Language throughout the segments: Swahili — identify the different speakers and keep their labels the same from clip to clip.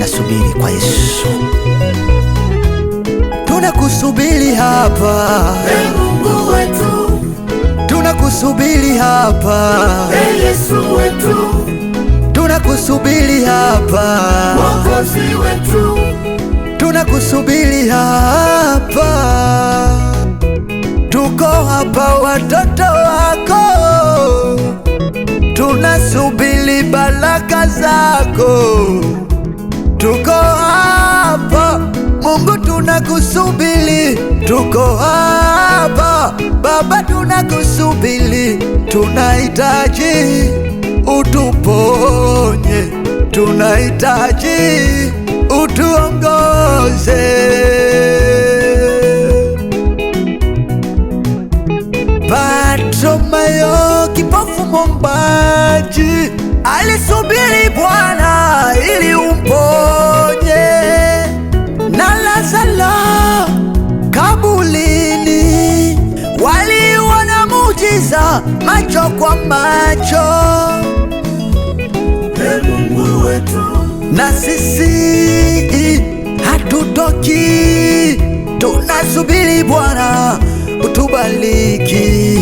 Speaker 1: nasubiri kwa Yesu. Tunakusubiri hapa,
Speaker 2: Mungu wetu,
Speaker 1: tunakusubiri hapa,
Speaker 2: Yesu wetu,
Speaker 1: tunakusubiri hapa,
Speaker 2: Mwokozi wetu,
Speaker 1: tunakusubiri hapa. Tuko hapa watoto wako, tunasubiri baraka zako. Tuko hapa Mungu, tunakusubiri. Tuko hapa Baba, tunakusubiri. Tunahitaji utuponye, tunahitaji utuongoze. Bartimayo kipofu mwombaji alisubiri Bwana ili umponye, na Lazaro kaburini waliona muujiza macho kwa macho.
Speaker 2: Mungu wetu,
Speaker 1: Na sisi hatutoki, tunasubiri Bwana utubariki.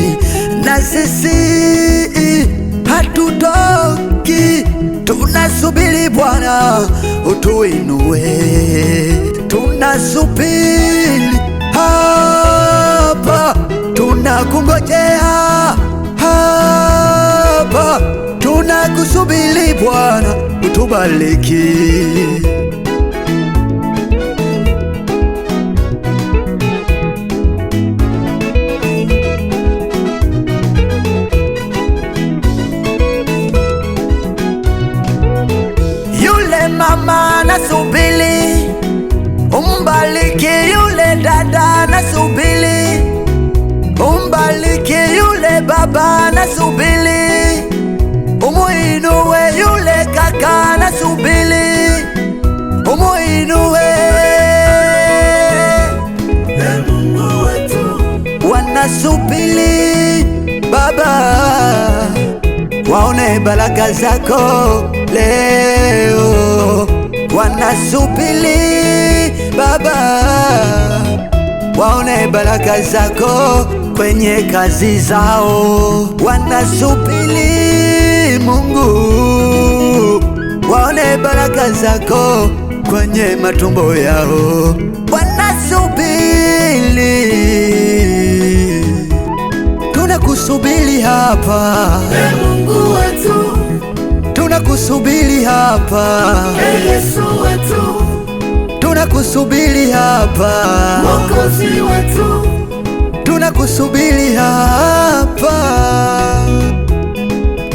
Speaker 1: Na sisi hatutoki, tunasubiri Bwana utuinue. Tunasubiri hapa, tunakungojea hapa, tunakusubiri Bwana utubariki. Yule mama nasubiri umbariki, yule dada nasubiri umbariki, yule baba nasubiri umuinue, yule kaka nasubiri umuinue.
Speaker 2: Mungu wetu,
Speaker 1: Wanasubiri Baba waone baraka zako leo. Wanasubiri Baba waone baraka zako kwenye kazi zao. Wanasubiri Mungu waone baraka zako kwenye matumbo yao. Wanasubiri, tunakusubiri hapa,
Speaker 2: Mungu wetu,
Speaker 1: tunakusubiri hapa,
Speaker 2: Yesu wetu,
Speaker 1: tunakusubiri hapa,
Speaker 2: Mwokozi wetu,
Speaker 1: tunakusubiri hapa,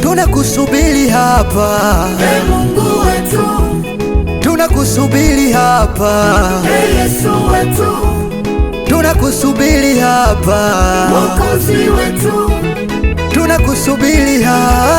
Speaker 1: tunakusubiri hapa,
Speaker 2: Mungu wetu,
Speaker 1: tunakusubiri hapa,
Speaker 2: Yesu wetu,
Speaker 1: tunakusubiri hapa,
Speaker 2: Mwokozi wetu,
Speaker 1: tunakusubiri hapa.